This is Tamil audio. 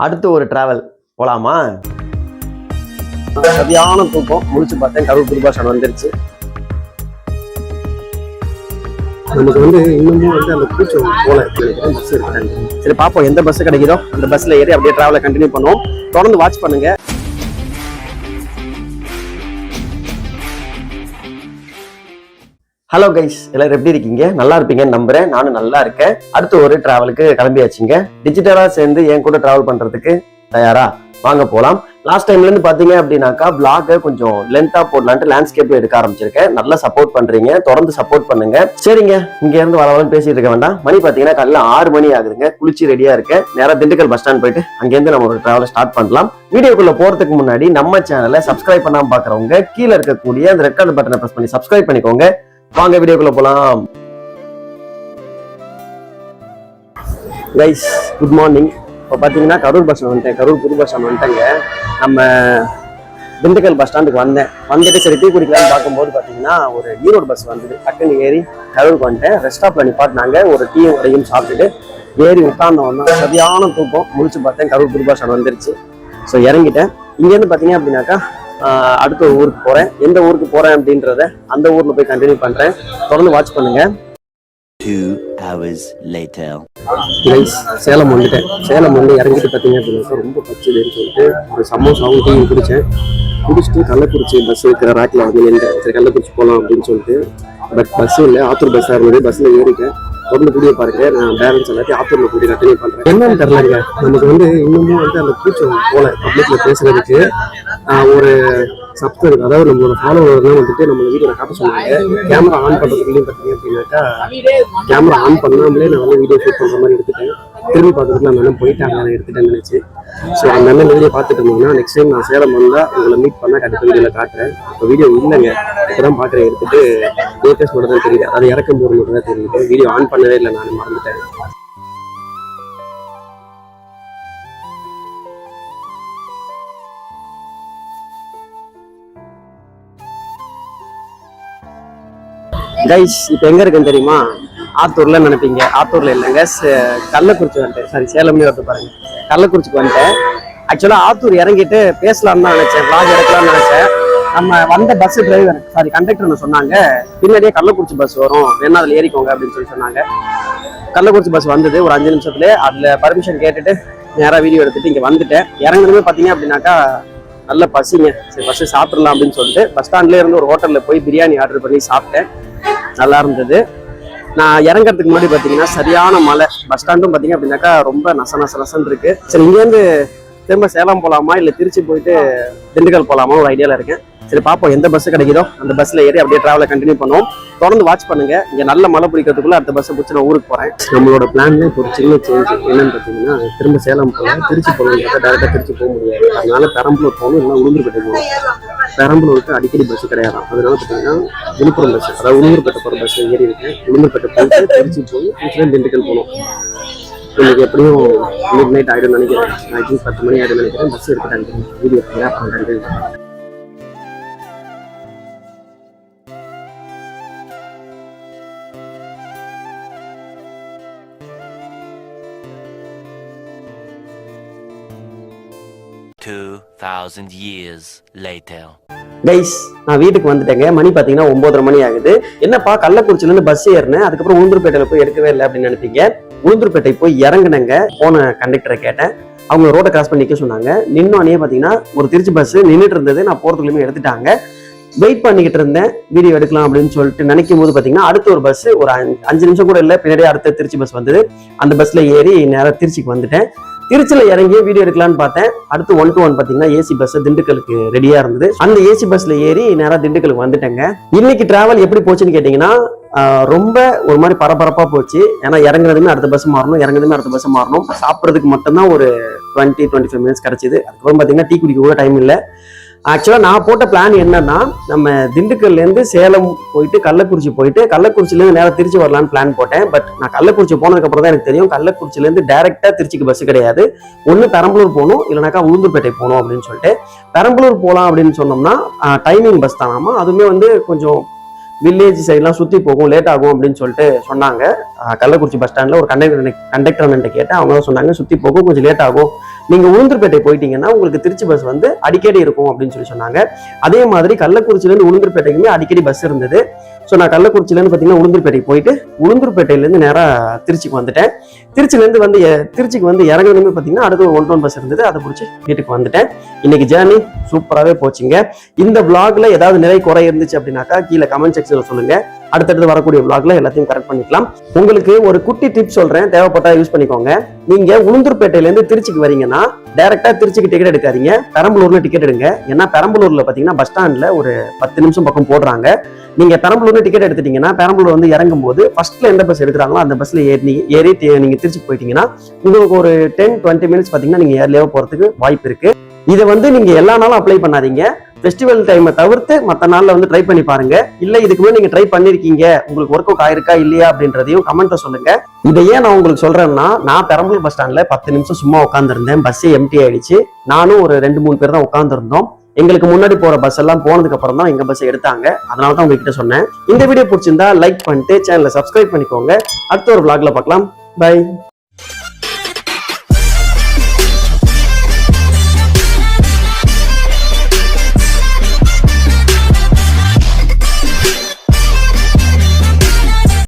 அடுத்து ஒரு டிராவல் போலாமா? சரியான தூக்கம், முடிச்சு பார்த்தேன். கரூர் புதுபாஷன் வந்துருச்சு. நமக்கு இன்னமும் அந்த கூச்சம் போல பஸ் இருக்காங்க. சரி பார்ப்போம், எந்த பஸ் கிடைக்குதோ அந்த பஸ்ல ஏறி அப்படியே டிராவலை கண்டினியூ பண்ணுவோம். தொடர்ந்து வாட்ச் பண்ணுங்க. ஹலோ கைஸ், எல்லாரும் எப்படி இருக்கீங்க? நல்லா இருப்பீங்கன்னு நம்புறேன். நானும் நல்லா இருக்கேன். அடுத்து ஒரு டிராவலுக்கு கிளம்பியாச்சுங்க. டிஜிட்டலா சேர்ந்து என் கூட டிராவல் பண்றதுக்கு தயாரா? வாங்க போலாம். லாஸ்ட் டைம்ல இருந்து பாத்தீங்க அப்படின்னாக்கா பிளாக கொஞ்சம் லென்த்தா போடலான்ட்டு லேண்ட்ஸ்கேப்ல எடுக்க ஆரம்பிச்சிருக்கேன். நல்லா சப்போர்ட் பண்றீங்க, தொடர்ந்து சப்போர்ட் பண்ணுங்க. சரிங்க, இங்க இருந்து வரவங்க பேசிட்டு இருக்க வேண்டாம். மணி பாத்தீங்கன்னா காலையில 6 மணி ஆகுதுங்க. குளிச்சு ரெடியா இருக்கேன். நேரா திண்டுக்கல் பஸ் ஸ்டாண்ட் போயிட்டு அங்கிருந்து நம்ம ஒரு டிராவலை ஸ்டார்ட் பண்ணலாம். வீடியோக்குள்ள போறதுக்கு முன்னாடி நம்ம சேனலை சப்ஸ்கிரைப் பண்ணாம பாக்குறவங்க கீழே இருக்கக்கூடிய அந்த ரெட் கலர் பட்டனை பிரஸ் பண்ணி சப்ஸ்கிரைப் பண்ணிக்கோங்க. வாங்க வீடியோக்குள்ள போலாம். Guys, good morning. இப்போ பார்த்தீங்கன்னா கரூர் பஸ் வந்துட்டேன். கரூர் புது பஸ் ஸ்டாண்ட் வந்துட்டேங்க. நம்ம திண்டுக்கல் பஸ் ஸ்டாண்டுக்கு வந்துட்டு சரி டீ குடிக்கலாம்னு பார்க்கும்போது பார்த்தீங்கன்னா ஒரு ஈரோடு பஸ் வந்தது. டக்குன்னு ஏறி கரூருக்கு வந்துட்டேன். ரெஸ்ட் ஸ்டாப்ல நிப்பாட்டினாங்க. ஒரு டீயும் உடையும் சாப்பிட்டுட்டு ஏறி உட்கார்ந்தோம். சரியான தூக்கம், முடிச்சு பார்த்தேன். கரூர் புது பஸ் ஸ்டாண்ட் வந்துருச்சு. ஸோ இறங்கிட்டேன். இங்கேருந்து பார்த்தீங்க அப்படின்னாக்கா அடுத்த ஒரு ஊருக்கு போறேன். எந்த ஊருக்கு போறேன் அப்படின்றத அந்த ஊர்ல போய் கண்டினியூ பண்றேன். தொடர்ந்து வாட்ச் பண்ணுங்க. 2 hours later. சேலம் வந்துட்டேன். சேலம் இறங்கிட்டு பார்த்தீங்க அப்படின்னா ரொம்ப பச்சுதுன்னு சொல்லிட்டு ஒரு சமோசாவும் டீயும் குடிச்சிட்டு கள்ளக்குறிச்சி பஸ் இருக்கிற ராக்கில் நின்றேன். சரி கள்ளக்குறிச்சி போகலாம் அப்படின்னு சொல்லிட்டு. பட் பஸ் இல்லை, ஆத்தூர் பஸ்ஸாக இருந்தது. பஸ்ஸில் ஏறிட்டேன். தொடர்ந்து கூடிய பாருங்க. நான் பேலன்ஸ் எல்லாத்தையும் ஆத்தூர்ல கூடி கண்டினியூ பண்றேன். என்னன்னு தெரியலங்க, நமக்கு இன்னமும் அந்த கூச்சம் போல பப்ளிக்ல பேசுறதுக்கு ஒரு சப்தம் இருக்கு. அதாவது நம்மளோட ஃபாலோவர்லாம் நம்ம வீடியோல காட்ட சொன்னாங்க. கேமரா ஆன் பண்றதுக்குள்ளேயும் பார்த்தீங்க அப்படின்னாக்கா கேமரா ஆன் பண்ணாமலே நான் வீடியோ ஷூட் பண்ற மாதிரி எடுத்துட்டேன். திரும்பி பார்க்கறதுக்கு அந்த அண்ணன் போயிட்டாங்க, நான் எடுத்துட்டேன்னு நினைச்சு. ஸோ அந்த அண்ணன் வீடியோ பார்த்துட்டு இருந்தீங்கன்னா நெக்ஸ்ட் டைம் நான் சேலம் வந்தா உங்களை மீட் பண்ணா கண்டிப்பாக வீடியோல காட்டுறேன். இப்போ வீடியோ இல்லைங்க, இப்பதான் பாக்குறேன். எடுத்துட்டு டேட்டஸ் மட்டும் தான் தெரியுது. அதை இறக்கும் போது மட்டும் தான் தெரியுது. வீடியோ ஆன் பண்ணவே இல்லை, நான் மறந்துட்டேன். கைஸ், இப்போ எங்க இருக்குன்னு தெரியுமா? ஆத்தூர்ல நினைப்பீங்க. ஆத்தூர்ல இல்லைங்க, கள்ளக்குறிச்சி வந்துட்டேன். சாரி, சேலம்னே வந்து பாருங்க. கள்ளக்குறிச்சிக்கு வந்துட்டேன். ஆக்சுவலா ஆத்தூர் இறங்கிட்டு பேசலாம்னு தான் நினைச்சேன், விளாக் எடுக்கலாம்னு நினைச்சேன். நம்ம வந்த பஸ் டிரைவர் கண்டக்டர்னு சொன்னாங்க, பின்னாடியே கள்ளக்குறிச்சி பஸ் வரும், வேணா அதுல ஏறிக்கோங்க அப்படின்னு சொல்லி சொன்னாங்க. கள்ளக்குறிச்சி பஸ் வந்தது ஒரு 5 நிமிஷத்துல. அதுல பர்மிஷன் கேட்டுட்டு நேரா வீடியோ எடுத்துட்டு இங்க வந்துட்டேன். இறங்குனதுமே பாத்தீங்க அப்படின்னாக்கா நல்ல பசிங்க. சரி பஸ் சாப்பிடலாம் அப்படின்னு சொல்லிட்டு பஸ் ஸ்டாண்ட்ல இருந்து ஒரு ஹோட்டல்ல போய் பிரியாணி ஆர்டர் பண்ணி சாப்பிட்டேன். நல்லா இருந்தது. நான் இறங்கறதுக்கு முன்னாடி பாத்தீங்கன்னா சரியான மழை. பஸ் ஸ்டாண்டும் பாத்தீங்க அப்படின்னாக்கா ரொம்ப நசன்னு இருக்கு. சரி, இங்கேருந்து திரும்ப சேலம் போலாமா இல்ல திருச்சி போயிட்டு திண்டுக்கல் போலாமா ஒரு ஐடியால இருக்கேன். சரி பார்ப்போம், எந்த பஸ் கிடைக்குதோ அந்த பஸ்ல ஏறி அப்படியே டிராவலை கண்டினியூ பண்ணுவோம். தொடர்ந்து வாட்ச் பண்ணுங்க. இங்க நல்ல மழை பிடிக்கிறதுக்குள்ள அடுத்த பஸ்ஸை பிடிச்சி நான் ஊருக்கு போறேன். நம்மளோட பிளான்ல ஒரு சின்ன சேஞ்ச் என்னன்னு பாத்தீங்கன்னா, திரும்ப சேலம் போகலாம், திருச்சி போகலாம். டேரக்டா திருச்சி போக முடியாது. அதனால பெரம்பலூர் போகணும், இல்லைன்னா உளுந்தூர்பேட்டை போகணும். பெரம்பலூருக்கு அடிக்கடி பஸ் கிடையாது. அதனால பாத்தீங்கன்னா விழுப்புரம் பஸ், அதாவது உளுந்தூர்பேட்டை போற பஸ் ஏறி இருக்கேன். உளுந்தூர்பேட்டை போயிட்டு திருச்சி போய் திண்டுக்கல் போகணும். இன்னைக்கு எப்படியும் மிட் நைட் ஆயிடும் நினைக்கிறேன். 10 மணி ஆயிடும் நினைக்கிறேன். பஸ் எடுத்துட்டாங்க. வீடியோ பண்றேன்.2,000 years later. கைஸ், நான் வீட்டுக்கு வந்துட்டேங்க. மணி பாத்தீங்கன்னா 9:30 மணி ஆகுது. என்னப்பா கள்ளக்குறிச்சில இருந்து பஸ் ஏறினேன், அதுக்கப்புறம் உளுந்தூர்பேட்டையில போய் எடுக்கவே இல்லை அப்படின்னு நினைப்பீங்க. உளுந்தூர்பேட்டை போய் இறங்குனங்க. போன கண்டக்டரை கேட்டேன். அவங்க ரோட்டை கிராஸ் பண்ணி நிக்க சொன்னாங்க. நின்னோடனே பாத்தீங்கன்னா ஒரு திருச்சி பஸ் நின்றுட்டு இருந்தது. நான் போறதுக்குள்ளயுமே எடுத்துட்டாங்க. வெயிட் பண்ணிக்கிட்டு இருந்தேன், வீடியோ எடுக்கலாம் அப்படின்னு சொல்லிட்டு நினைக்கும் போது பாத்தீங்கன்னா அடுத்த ஒரு பஸ் ஒரு 5 நிமிஷம் கூட இல்லை, பின்னாடியே அடுத்த திருச்சி பஸ் வந்தது. அந்த பஸ்ல ஏறி நேரம் திருச்சிக்கு வந்துட்டேன். திருச்சியில இறங்கி வீடியோ எடுக்கலான்னு பார்த்தேன். அடுத்து 1 to 1 பாத்தீங்கன்னா ஏசி பஸ் திண்டுக்கலுக்கு ரெடியா இருந்தது. அந்த ஏசி பஸ்ல ஏறி நேரா திண்டுக்கலுக்கு வந்துட்டேங்க. இன்னைக்கு டிராவல் எப்படி போச்சுன்னு கேட்டீங்கன்னா ரொம்ப ஒரு மாதிரி பரபரப்பா போச்சு. ஏன்னா இறங்குறதுமே அடுத்த பஸ் மாறணும், இறங்குறதுமே அடுத்த பஸ் மாறணும். சாப்பிட்றதுக்கு மட்டும்தான் ஒரு 20-25 மினிட்ஸ் கிடைச்சிது. அதுக்கப்புறம் பாத்தீங்கன்னா டீ குடிக்க கூட டைம் இல்லை. ஆக்சுவலா நான் போட்ட பிளான் என்னன்னா, நம்ம திண்டுக்கல்ல இருந்து சேலம் போயிட்டு கள்ளக்குறிச்சி போயிட்டு கள்ளக்குறிச்சில இருந்து நேரம் திருச்சி வரலான்னு பிளான் போட்டேன். பட் நான் கள்ளக்குறிச்சி போனதுக்கு அப்புறம் தான் எனக்கு தெரியும் கள்ளக்குறிச்சில இருந்து டைரக்டா திருச்சிக்கு பஸ் கிடையாது. ஒண்ணு பெரம்பலூர் போகணும், இல்லைனாக்கா உளுந்தூர்பேட்டை போகணும் அப்படின்னு சொல்லிட்டு பெரம்பலூர் போகலாம் அப்படின்னு சொன்னோம்னா டைமிங் பஸ் தானாமா. அதுவுமே கொஞ்சம் வில்லேஜ் சைட்லாம் சுற்றி போகும், லேட் ஆகும் அப்படின்னு சொல்லிட்டு சொன்னாங்க. கள்ளக்குறிச்சி பஸ் ஸ்டாண்டில் ஒரு கண்டக்டர் அண்ணன்ட்ட கேட்டேன். அவங்க தான் சொன்னாங்க சுற்றி போகும், கொஞ்சம் லேட் ஆகும், நீங்கள் உளுந்தூர்பேட்டை போயிட்டீங்கன்னா உங்களுக்கு திருச்சி பஸ் வந்து அடிக்கடி இருக்கும் அப்படின்னு சொல்லி சொன்னாங்க. அதே மாதிரி கள்ளக்குறிச்சியிலேருந்து உளுந்தூர்பேட்டைக்குமே அடிக்கடி பஸ் இருந்தது. ஸோ நான் கள்ளக்குறிச்சியிலேருந்து பார்த்தீங்கன்னா உளுந்தூர்பேட்டைக்கு போயிட்டு உளுந்தூர்பேட்டையிலேருந்து நேராக திருச்சிக்கு வந்துட்டேன். திருச்சிக்கு வந்து இறங்கணுமே பார்த்தீங்கன்னா அடுத்து ஒரு 1 பஸ் இருந்தது, அதை பிடிச்சி வீட்டுக்கு வந்துட்டேன். இன்னைக்கு ஜேர்னி சூப்பராகவே போச்சுங்க. இந்த vlogல ஏதாவது நிறை குறை இருந்துச்சு அப்படின்னாக்கா கீழே கமெண்ட் செக்ஷனில் சொல்லுங்க. அடுத்தடுத்து வரக்கூடிய vlogல எல்லாத்தையும் கரெக்ட் பண்ணிக்கலாம். உங்களுக்கு ஒரு குட்டி டிப் சொல்றேன், தேவைப்பட்டா யூஸ் பண்ணிக்கோங்க. நீங்க உளுந்தூர்பேட்டையிலேருந்து திருச்சிக்கு வரீங்கன்னா டைரக்டா திருச்சிக்கு டிக்கெட் எடுக்காதீங்க, பெரம்பலூர்ல டிக்கெட் எடுங்க. ஏன்னா பெரம்பலூர்ல பாத்தீங்கன்னா பஸ் ஸ்டாண்ட்ல ஒரு 10 நிமிஷம் பக்கம் போடுறாங்க. நீங்க பெரம்பலூர்ல டிக்கெட் எடுத்துட்டீங்கன்னா பெரம்பலூர் வந்து இறங்கும் போது ஃபர்ஸ்ட்ல எந்த பஸ் எடுக்கிறாங்களோ அந்த பஸ்ல ஏறி நீங்க திருச்சிக்கு போயிட்டீங்கன்னா உங்களுக்கு ஒரு 10-20 மினிட்ஸ் பாத்தீங்கன்னா நீங்க ஏர்லியாவா போறதுக்கு வாய்ப்பு இருக்கு. இதை வந்து நீங்க எல்லா நாளும் அப்ளை பண்ணாதீங்க. ஃபெஸ்டிவல் டைமை தவிர்த்து மற்ற நாள்ல வந்து ட்ரை பண்ணி பாருங்க. இல்ல இதுக்கு முன்னாடி நீங்க ட்ரை பண்ணிருக்கீங்க, உங்களுக்கு ஒர்க் அவுட் ஆயிருக்கா இல்லையா அப்படின்றதையும் கமெண்ட்ல சொல்லுங்க. இதை ஏன் நான் உங்களுக்கு சொல்றேன்னா, நான் பெரம்பலூர் பஸ் ஸ்டாண்ட்ல 10 நிமிஷம் சும்மா உட்காந்துருந்தேன். பஸ்ஸே எம்டி ஆயிடுச்சு. நானும் ஒரு 2-3 பேர் தான் உட்காந்துருந்தோம். எங்களுக்கு முன்னாடி போற பஸ் எல்லாம் போனதுக்கு அப்புறம் தான் எங்க பஸ் எடுத்தாங்க. அதனால தான் உங்ககிட்ட சொன்னேன். இந்த வீடியோ பிடிச்சிருந்தா லைக் பண்ணிட்டு சேனலை சப்ஸ்கிரைப் பண்ணிக்கோங்க. அடுத்த ஒரு vlogல பார்க்கலாம். பை.